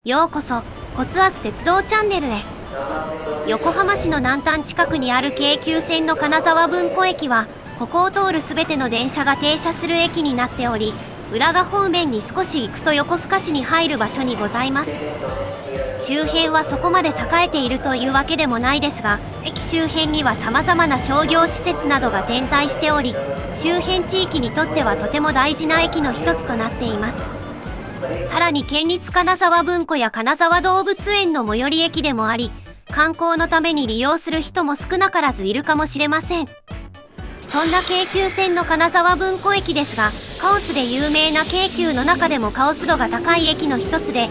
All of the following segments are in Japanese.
ようこそ骨圧鉄道チャンネルへ。横浜市の南端近くにある京急線の金沢文庫駅は、ここを通るすべての電車が停車する駅になっており、浦賀方面に少し行くと横須賀市に入る場所にございます。周辺はそこまで栄えているというわけでもないですが、駅周辺には様々な商業施設などが点在しており、周辺地域にとってはとても大事な駅の一つとなっています。さらに県立金沢文庫や金沢動物園の最寄り駅でもあり、観光のために利用する人も少なからずいるかもしれません。そんな京急線の金沢文庫駅ですが、カオスで有名な京急の中でもカオス度が高い駅の一つで、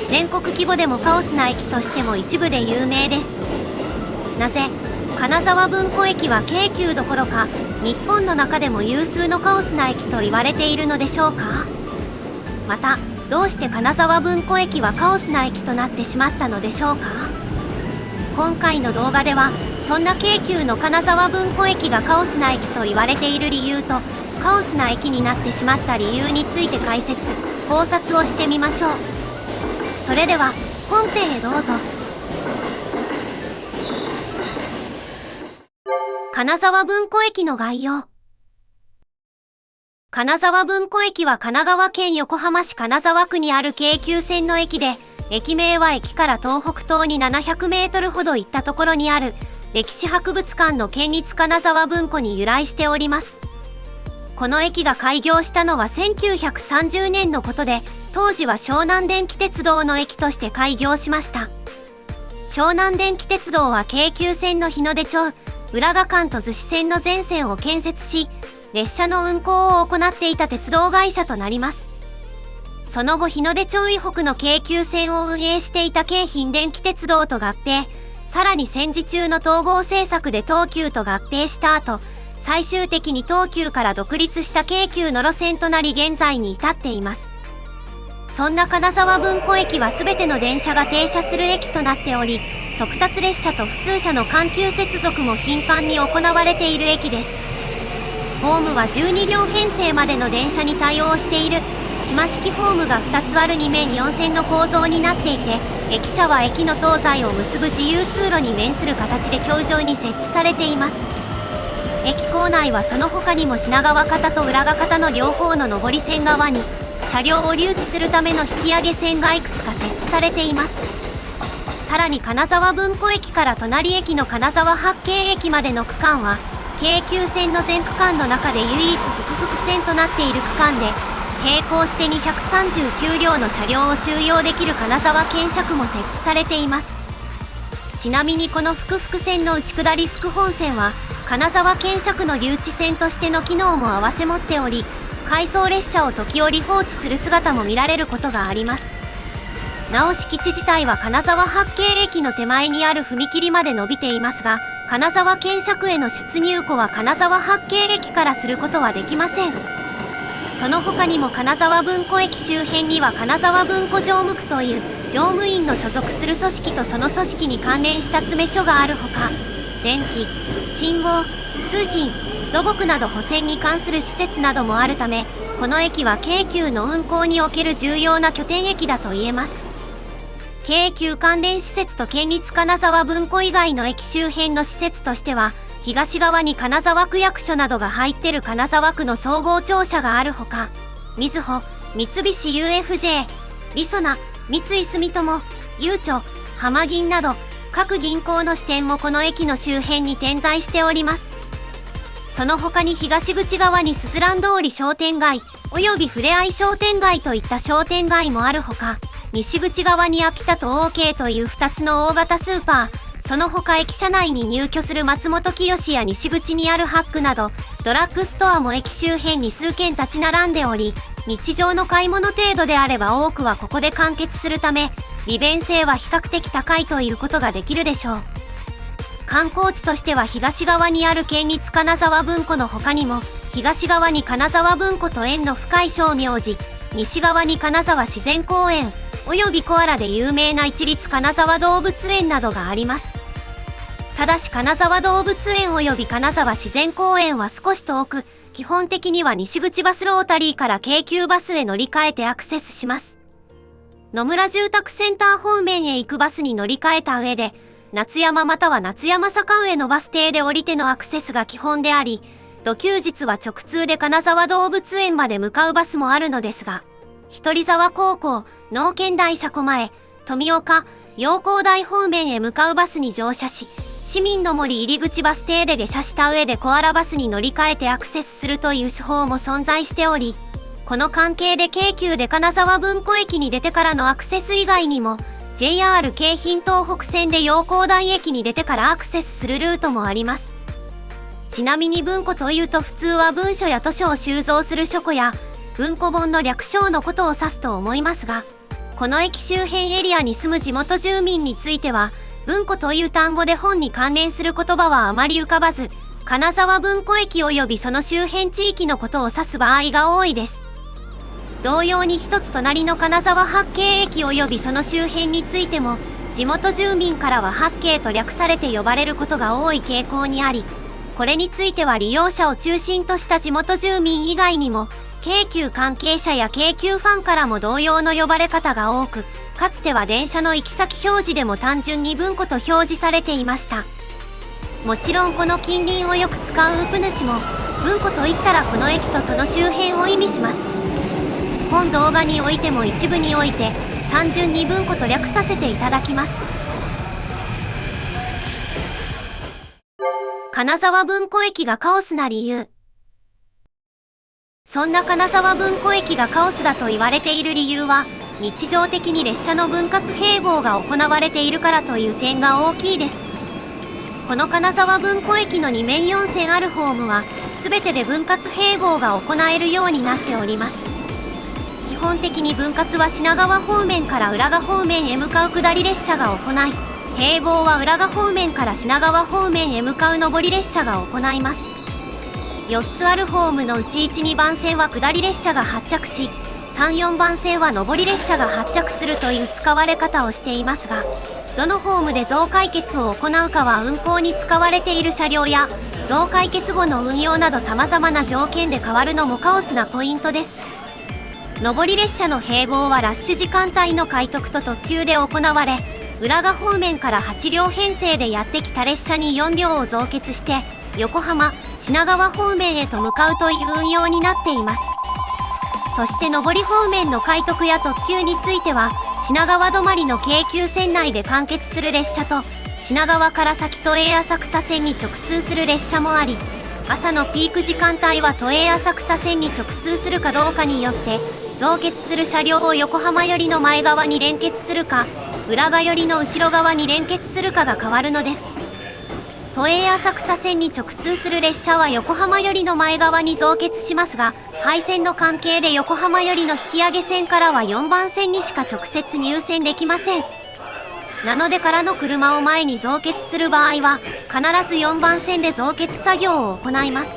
全国規模でもカオスな駅としても一部で有名です。なぜ金沢文庫駅は京急どころか日本の中でも有数のカオスな駅と言われているのでしょうか。またどうして金沢文庫駅はカオスな駅となってしまったのでしょうか。今回の動画ではそんな京急の金沢文庫駅がカオスな駅と言われている理由と、カオスな駅になってしまった理由について解説・考察をしてみましょう。それでは本編へどうぞ。金沢文庫駅の概要。金沢文庫駅は神奈川県横浜市金沢区にある京急線の駅で、駅名は駅から東北東に700メートルほど行ったところにある歴史博物館の県立金沢文庫に由来しております。この駅が開業したのは1930年のことで、当時は湘南電気鉄道の駅として開業しました。湘南電気鉄道は京急線の日の出町、浦賀間と逗子線の全線を建設し、列車の運行を行っていた鉄道会社となります。その後日の出町以北の京急線を運営していた京浜電気鉄道と合併、さらに戦時中の統合政策で東急と合併した後、最終的に東急から独立した京急の路線となり現在に至っています。そんな金沢文庫駅は全ての電車が停車する駅となっており、速達列車と普通車の緩急接続も頻繁に行われている駅です。ホームは12両編成までの電車に対応している島式ホームが2つある2面4線の構造になっていて、駅舎は駅の東西を結ぶ自由通路に面する形で橋上に設置されています。駅構内はその他にも品川方と浦賀方の両方の上り線側に車両を留置するための引き上げ線がいくつか設置されています。さらに金沢文庫駅から隣駅の金沢八景駅までの区間は京急線の全区間の中で唯一複々線となっている区間で、並行して239両の車両を収容できる金沢検車区も設置されています。ちなみにこの複々線の内下り副本線は金沢検車区の留置線としての機能も併せ持っており、回送列車を時折放置する姿も見られることがあります。なお敷地自体は金沢八景駅の手前にある踏切まで伸びていますが、金沢検車区への出入庫は金沢八景駅からすることはできません。その他にも金沢文庫駅周辺には金沢文庫乗務区という乗務員の所属する組織とその組織に関連した詰所があるほか、電気、信号、通信、土木など保線に関する施設などもあるため、この駅は京急の運行における重要な拠点駅だと言えます。京急関連施設と県立金沢文庫以外の駅周辺の施設としては、東側に金沢区役所などが入ってる金沢区の総合庁舎があるほか、みずほ、三菱 UFJ、りそな、三井住友、ゆうちょ、浜銀など各銀行の支店もこの駅の周辺に点在しております。その他に東口側にすずらん通り商店街およびふれあい商店街といった商店街もあるほか、西口側に秋田と OK という2つの大型スーパー、その他駅舎内に入居する松本清や西口にあるハックなどドラッグストアも駅周辺に数軒立ち並んでおり、日常の買い物程度であれば多くはここで完結するため、利便性は比較的高いということができるでしょう。観光地としては東側にある県立金沢文庫の他にも、東側に金沢文庫と縁の深い称名寺、西側に金沢自然公園およびコアラで有名な市立金沢動物園などがあります。ただし金沢動物園および金沢自然公園は少し遠く、基本的には西口バスロータリーから京急バスへ乗り換えてアクセスします。野村住宅センター方面へ行くバスに乗り換えた上で、夏山または夏山坂上のバス停で降りてのアクセスが基本であり、土休日は直通で金沢動物園まで向かうバスもあるのですが、一沢高校、農研大車庫前、富岡、陽光台方面へ向かうバスに乗車し、市民の森入口バス停で下車した上でコアラバスに乗り換えてアクセスするという手法も存在しており、この関係で京急で金沢文庫駅に出てからのアクセス以外にも、JR 京浜東北線で陽光台駅に出てからアクセスするルートもあります。ちなみに文庫というと普通は文書や図書を収蔵する書庫や文庫本の略称のことを指すと思いますが、この駅周辺エリアに住む地元住民については、文庫という単語で本に関連する言葉はあまり浮かばず、金沢文庫駅及びその周辺地域のことを指す場合が多いです。同様に一つ隣の金沢八景駅及びその周辺についても、地元住民からは八景と略されて呼ばれることが多い傾向にあり、これについては利用者を中心とした地元住民以外にも、京急関係者や京急ファンからも同様の呼ばれ方が多く、かつては電車の行き先表示でも単純に文庫と表示されていました。もちろんこの近隣をよく使うウプ主も、文庫といったらこの駅とその周辺を意味します。本動画においても一部において、単純に文庫と略させていただきます。金沢文庫駅がカオスな理由。そんな金沢文庫駅がカオスだと言われている理由は、日常的に列車の分割併合が行われているからという点が大きいです。この金沢文庫駅の2面4線あるホームは、全てで分割併合が行えるようになっております。基本的に分割は品川方面から浦賀方面へ向かう下り列車が行い、併合は浦賀方面から品川方面へ向かう上り列車が行います。4つあるホームのうち1、2番線は下り列車が発着し、3、4番線は上り列車が発着するという使われ方をしていますが、どのホームで増改決を行うかは運行に使われている車両や増改決後の運用など様々な条件で変わるのもカオスなポイントです。上り列車の併合はラッシュ時間帯の快特と特急で行われ、浦賀方面から8両編成でやってきた列車に4両を増決して、横浜、品川方面へと向かうという運用になっています。そして上り方面の快特や特急については、品川止まりの京急線内で完結する列車と、品川から先都営浅草線に直通する列車もあり、朝のピーク時間帯は都営浅草線に直通するかどうかによって、増結する車両を横浜寄りの前側に連結するか、浦賀寄りの後ろ側に連結するかが変わるのです。都営浅草線に直通する列車は横浜寄りの前側に増結しますが、廃線の関係で横浜寄りの引き上げ線からは4番線にしか直接入線できません。なので空の車を前に増結する場合は、必ず4番線で増結作業を行います。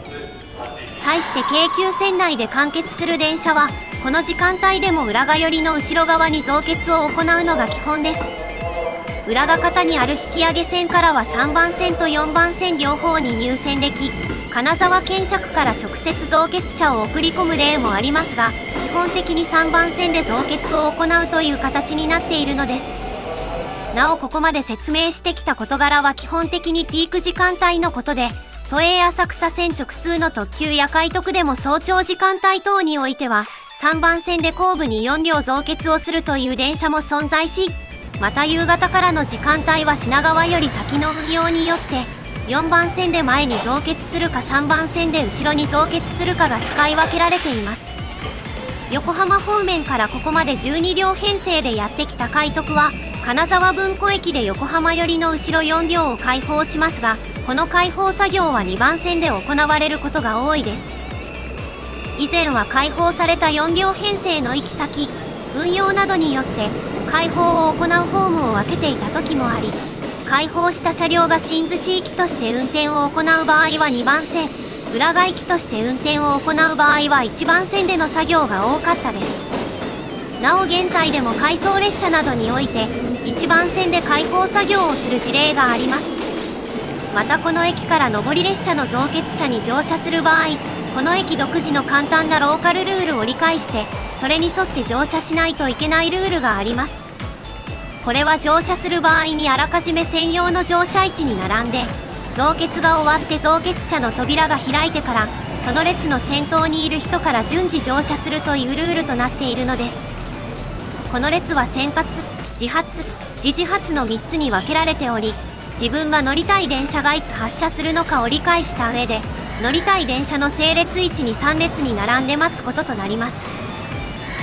対して京急線内で完結する電車は、この時間帯でも浦賀寄りの後ろ側に増結を行うのが基本です。浦賀方にある引き上げ線からは3番線と4番線両方に入線でき、金沢検釈から直接増結車を送り込む例もありますが、基本的に3番線で増結を行うという形になっているのです。なおここまで説明してきた事柄は基本的にピーク時間帯のことで、都営浅草線直通の特急や快特でも早朝時間帯等においては、3番線で後部に4両増結をするという電車も存在し、また夕方からの時間帯は品川より先の運用によって、4番線で前に増結するか3番線で後ろに増結するかが使い分けられています。横浜方面からここまで12両編成でやってきた快特は、金沢文庫駅で横浜寄りの後ろ4両を開放しますが、この開放作業は2番線で行われることが多いです。以前は開放された4両編成の行き先、運用などによって開放を行うホームを分けていた時もあり、開放した車両が新津市行きとして運転を行う場合は2番線、浦賀行きとして運転を行う場合は1番線での作業が多かったです。なお現在でも回送列車などにおいて1番線で開放作業をする事例があります。またこの駅から上り列車の増結車に乗車する場合、この駅独自の簡単なローカルルールを理解して、それに沿って乗車しないといけないルールがあります。これは乗車する場合にあらかじめ専用の乗車位置に並んで、増結が終わって増結車の扉が開いてから、その列の先頭にいる人から順次乗車するというルールとなっているのです。この列は先発、次発、次々発の3つに分けられており、自分が乗りたい電車がいつ発車するのかを理解した上で、乗りたい電車の整列位置に3列に並んで待つこととなります。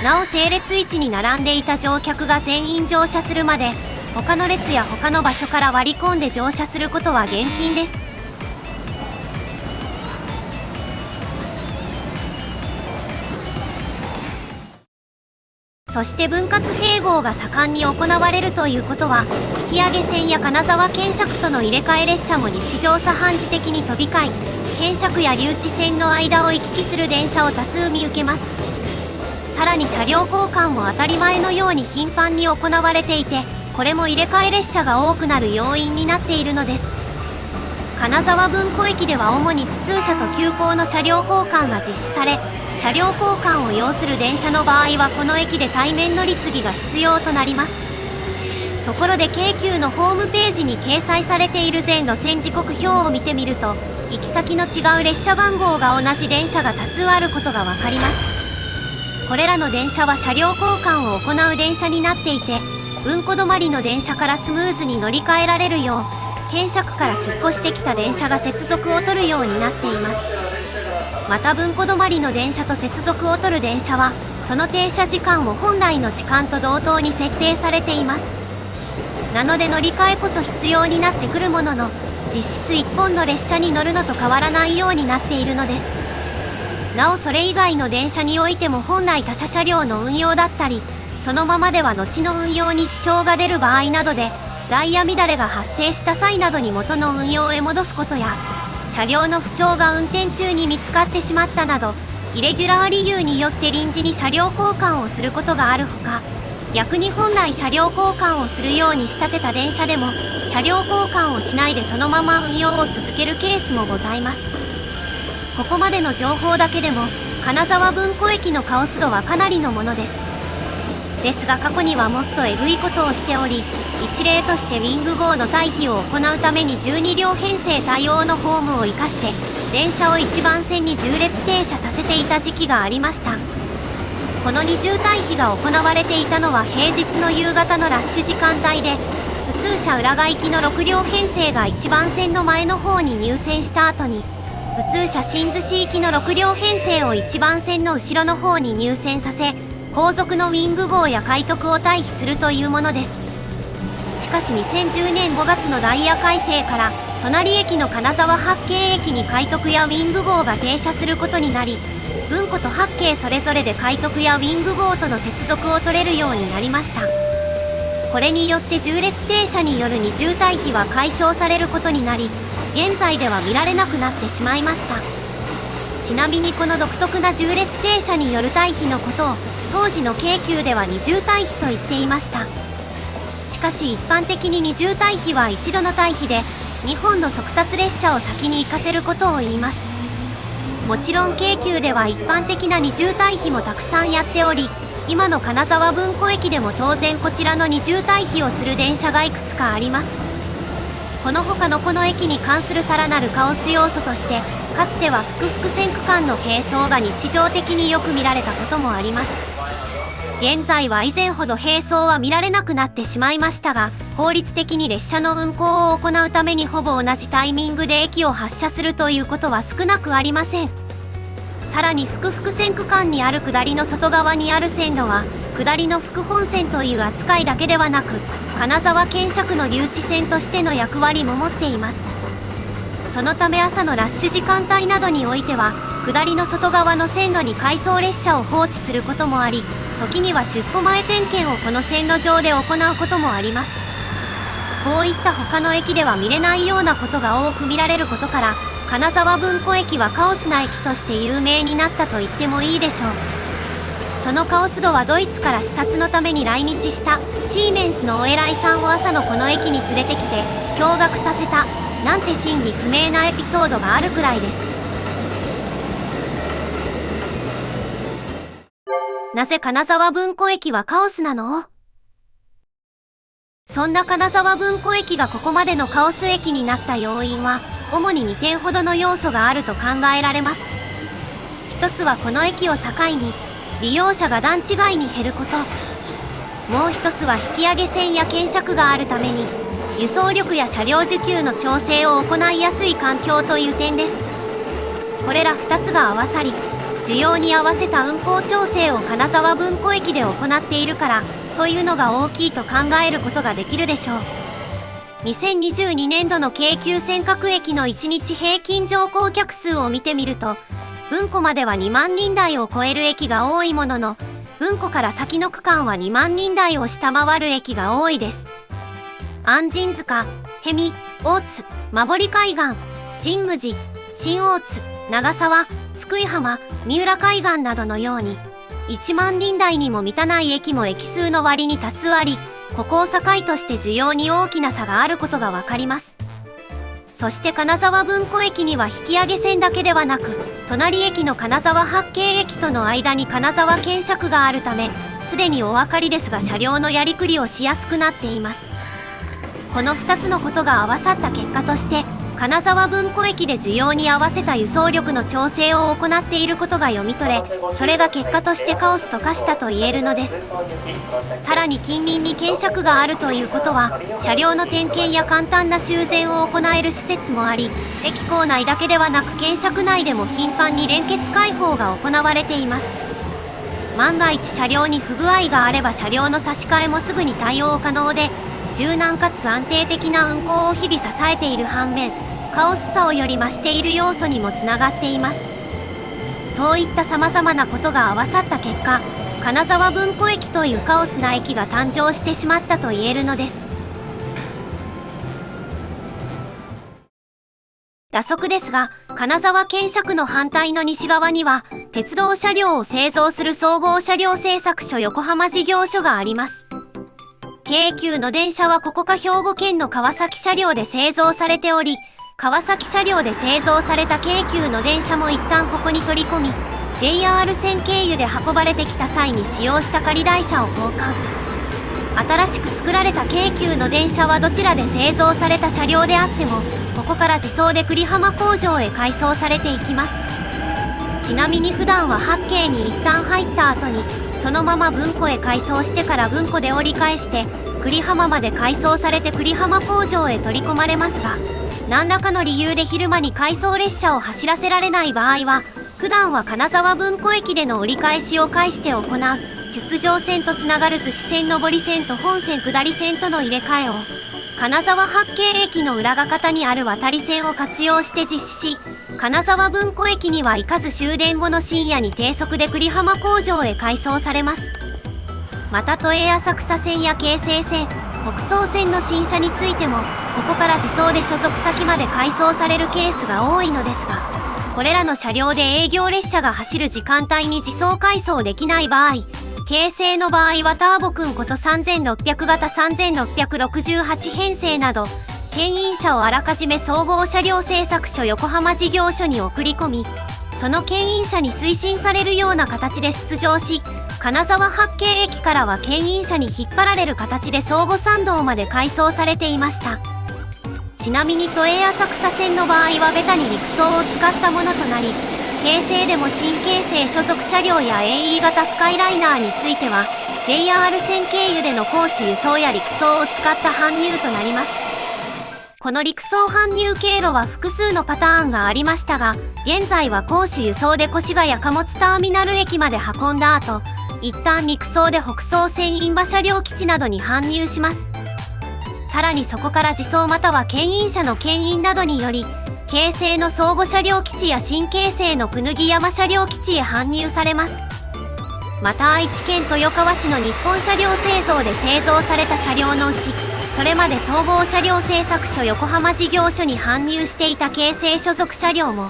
なお整列位置に並んでいた乗客が全員乗車するまで、他の列や他の場所から割り込んで乗車することは厳禁です。そして分割併合が盛んに行われるということは、吹上線や金沢検釈との入れ替え列車も日常茶飯事的に飛び交い、検釈や留置線の間を行き来する電車を多数見受けます。さらに車両交換も当たり前のように頻繁に行われていて、これも入れ替え列車が多くなる要因になっているのです。金沢文庫駅では主に普通車と急行の車両交換が実施され、車両交換を要する電車の場合はこの駅で対面乗り継ぎが必要となります。ところで京急のホームページに掲載されている全路線時刻表を見てみると、行き先の違う列車番号が同じ電車が多数あることがわかります。これらの電車は車両交換を行う電車になっていて、文庫止まりの電車からスムーズに乗り換えられるよう、検釈から出庫してきた電車が接続を取るようになっています。また文庫止まりの電車と接続を取る電車は、その停車時間を本来の時間と同等に設定されています。なので乗り換えこそ必要になってくるものの、実質1本の列車に乗るのと変わらないようになっているのです。なおそれ以外の電車においても本来他社車両の運用だったり、そのままでは後の運用に支障が出る場合などで、ダイヤ乱れが発生した際などに元の運用へ戻すことや、車両の不調が運転中に見つかってしまったなど、イレギュラー理由によって臨時に車両交換をすることがあるほか、逆に本来車両交換をするように仕立てた電車でも、車両交換をしないでそのまま運用を続けるケースもございます。ここまでの情報だけでも、金沢文庫駅のカオス度はかなりのものです。ですが過去にはもっとえぐいことをしており、一例としてウィング号の退避を行うために12両編成対応のホームを生かして電車を1番線に縦列停車させていた時期がありました。この二重退避が行われていたのは平日の夕方のラッシュ時間帯で、普通車浦賀行きの6両編成が1番線の前の方に入線した後に、普通車新津市行きの6両編成を1番線の後ろの方に入線させ、後続のウィング号や快特を退避するというものです。しかし2010年5月のダイヤ改正から隣駅の金沢八景駅に快特やウィング号が停車することになり、文庫と八景それぞれで快特やウィング号との接続を取れるようになりました。これによって縦列停車による二重退避は解消されることになり、現在では見られなくなってしまいました。ちなみにこの独特な縦列停車による退避のことを当時の京急では二重退避と言っていました。しかし一般的に二重退避は一度の退避で2本の速達列車を先に行かせることを言います。もちろん京急では一般的な二重退避もたくさんやっており、今の金沢文庫駅でも当然こちらの二重退避をする電車がいくつかあります。この他のこの駅に関するさらなるカオス要素として、かつては複々線区間の並走が日常的によく見られたこともあります。現在は以前ほど並走は見られなくなってしまいましたが、効率的に列車の運行を行うためにほぼ同じタイミングで駅を発車するということは少なくありません。さらに複々線区間にある下りの外側にある線路は、下りの副本線という扱いだけではなく、金沢検釈の留置線としての役割も持っています。そのため朝のラッシュ時間帯などにおいては、下りの外側の線路に回送列車を放置することもあり、時には出庫前点検をこの線路上で行うこともあります。こういった他の駅では見れないようなことが多く見られることから、金沢文庫駅はカオスな駅として有名になったと言ってもいいでしょう。そのカオス度はドイツから視察のために来日したシーメンスのお偉いさんを朝のこの駅に連れてきて驚愕させたなんて真偽不明なエピソードがあるくらいです。なぜ金沢文庫駅はカオスなの？そんな金沢文庫駅がここまでのカオス駅になった要因は、主に2点ほどの要素があると考えられます。一つはこの駅を境に、利用者が段違いに減ること。もう一つは引き上げ線や検釈があるために、輸送力や車両需給の調整を行いやすい環境という点です。これら2つが合わさり、需要に合わせた運行調整を金沢文庫駅で行っているからというのが大きいと考えることができるでしょう。2022年度の京急線各駅の1日平均乗降客数を見てみると、文庫までは2万人台を超える駅が多いものの、文庫から先の区間は2万人台を下回る駅が多いです。安神塚、逸見、大津、馬堀海岸、神武寺、新大津、長沢、津久井浜、三浦海岸などのように、1万人台にも満たない駅も駅数の割に多数あり、ここを境として需要に大きな差があることがわかります。そして金沢文庫駅には引き上げ線だけではなく、隣駅の金沢八景駅との間に金沢検釈があるため、すでにお分かりですが車両のやりくりをしやすくなっています。この2つのことが合わさった結果として、金沢文庫駅で需要に合わせた輸送力の調整を行っていることが読み取れ、それが結果としてカオスと化したと言えるのです。さらに近隣に検釈があるということは、車両の点検や簡単な修繕を行える施設もあり、駅構内だけではなく検釈内でも頻繁に連結開放が行われています。万が一車両に不具合があれば車両の差し替えもすぐに対応可能で、柔軟かつ安定的な運行を日々支えている反面、カオスさをより増している要素にもつながっています。そういった様々なことが合わさった結果、金沢文庫駅というカオスな駅が誕生してしまったと言えるのです。打足ですが、金沢検釈の反対の西側には、鉄道車両を製造する総合車両製作所横浜事業所があります。京急の電車はここか兵庫県の川崎車両で製造されており、川崎車両で製造された京急の電車も一旦ここに取り込み、JR 線経由で運ばれてきた際に使用した仮台車を交換。新しく作られた京急の電車はどちらで製造された車両であっても、ここから自走で久里浜工場へ改装されていきます。ちなみに普段は八景に一旦入った後に、そのまま文庫へ改装してから文庫で折り返して久里浜まで改装されて久里浜工場へ取り込まれますが、何らかの理由で昼間に回送列車を走らせられない場合は、普段は金沢文庫駅での折り返しを介して行う出場線とつながる逗子線上り線と本線下り線との入れ替えを、金沢八景駅の裏が方にある渡り線を活用して実施し、金沢文庫駅には行かず終電後の深夜に低速で久里浜工場へ改装されます。また都営浅草線や京成線、北総線の新車についても、ここから自走で所属先まで改装されるケースが多いのですが、これらの車両で営業列車が走る時間帯に自走改装できない場合、京成の場合はターボくんこと3600型3668編成など、牽引車をあらかじめ総合車両製作所横浜事業所に送り込み、その牽引車に推進されるような形で出場し、金沢八景駅からは牽引車に引っ張られる形で相互参道まで改装されていました。ちなみに都営浅草線の場合はベタに陸送を使ったものとなり、京成でも新京成所属車両や AE 型スカイライナーについては JR 線経由での公私輸送や陸送を使った搬入となります。この陸送搬入経路は複数のパターンがありましたが、現在は公私輸送で越谷貨物ターミナル駅まで運んだ後、一旦陸送で北総線印旛車両基地などに搬入します。さらにそこから自走または牽引車の牽引などにより、京成の相互車両基地や新京成の椚山車両基地へ搬入されます。また愛知県豊川市の日本車両製造で製造された車両のうち、それまで総合車両製作所横浜事業所に搬入していた京成所属車両も、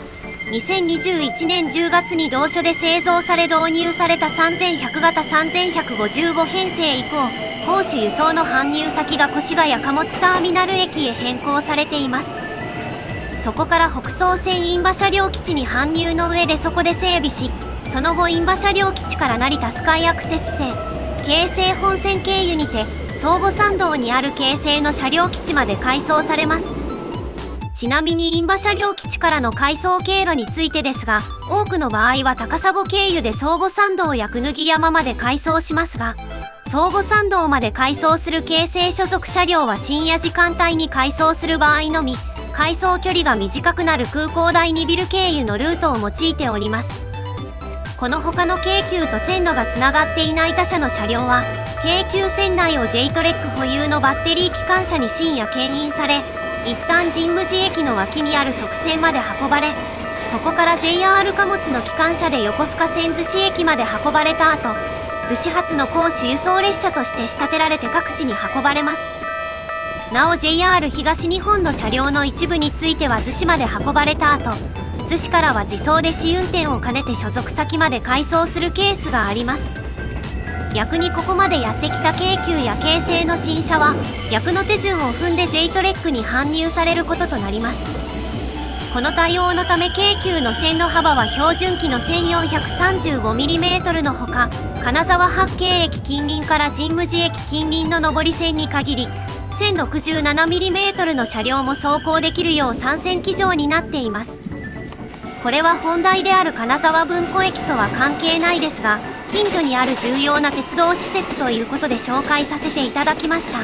2021年10月に同所で製造され導入された3100型3155編成以降、公私輸送の搬入先が越谷貨物ターミナル駅へ変更されています。そこから北総線印旛車両基地に搬入の上でそこで整備し、その後印旛車両基地から成田スカイアクセス線京成本線経由にて相互参道にある京成の車両基地まで改装されます。ちなみに印旛車両基地からの改装経路についてですが、多くの場合は高砂経由で相互参道や椚山まで改装しますが、相互参道まで改装する京成所属車両は深夜時間帯に改装する場合のみ、改装距離が短くなる空港第2ビル経由のルートを用いております。この他の京急と線路がつながっていない他社の車両は、京急線内を J トレック保有のバッテリー機関車に深夜牽引され、一旦神武寺駅の脇にある側線まで運ばれ、そこから JR 貨物の機関車で横須賀線逗子駅まで運ばれた後、逗子発の公私輸送列車として仕立てられて各地に運ばれます。なお JR 東日本の車両の一部については逗子まで運ばれた後、逗子からは自走で試運転を兼ねて所属先まで改装するケースがあります。逆にここまでやってきた京急や京成の新車は逆の手順を踏んで J トレックに搬入されることとなります。この対応のため京急の線路幅は標準機の 1435mm のほか、金沢八景駅近隣から神武寺駅近隣の上り線に限り 1067mm の車両も走行できるよう3線機場になっています。これは本題である金沢文庫駅とは関係ないですが、近所にある重要な鉄道施設ということで紹介させていただきました。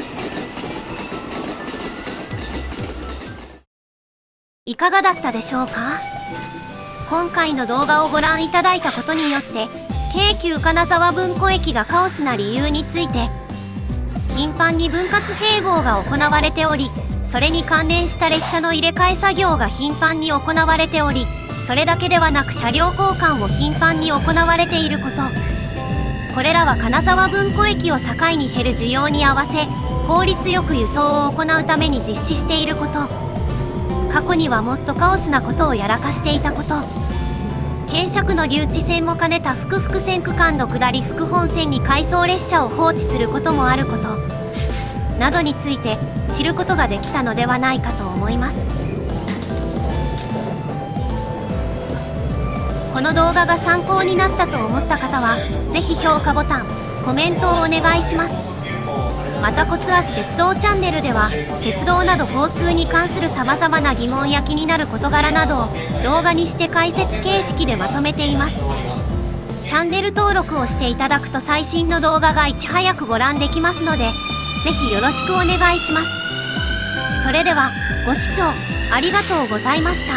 いかがだったでしょうか？今回の動画をご覧いただいたことによって京急金沢文庫駅がカオスな理由について、頻繁に分割併合が行われており、それに関連した列車の入れ替え作業が頻繁に行われており、それだけではなく車両交換も頻繁に行われていること、これらは金沢文庫駅を境に減る需要に合わせ効率よく輸送を行うために実施していること、過去にはもっとカオスなことをやらかしていたこと、検釈の留置線も兼ねた複々線区間の下り副本線に回送列車を放置することもあることなどについて知ることができたのではないかと思います。この動画が参考になったと思った方はぜひ評価ボタン、コメントをお願いします。またコツアズ鉄道チャンネルでは鉄道など交通に関するさまざまな疑問や気になる事柄などを動画にして解説形式でまとめています。チャンネル登録をしていただくと最新の動画がいち早くご覧できますので、ぜひよろしくお願いします。それではご視聴ありがとうございました。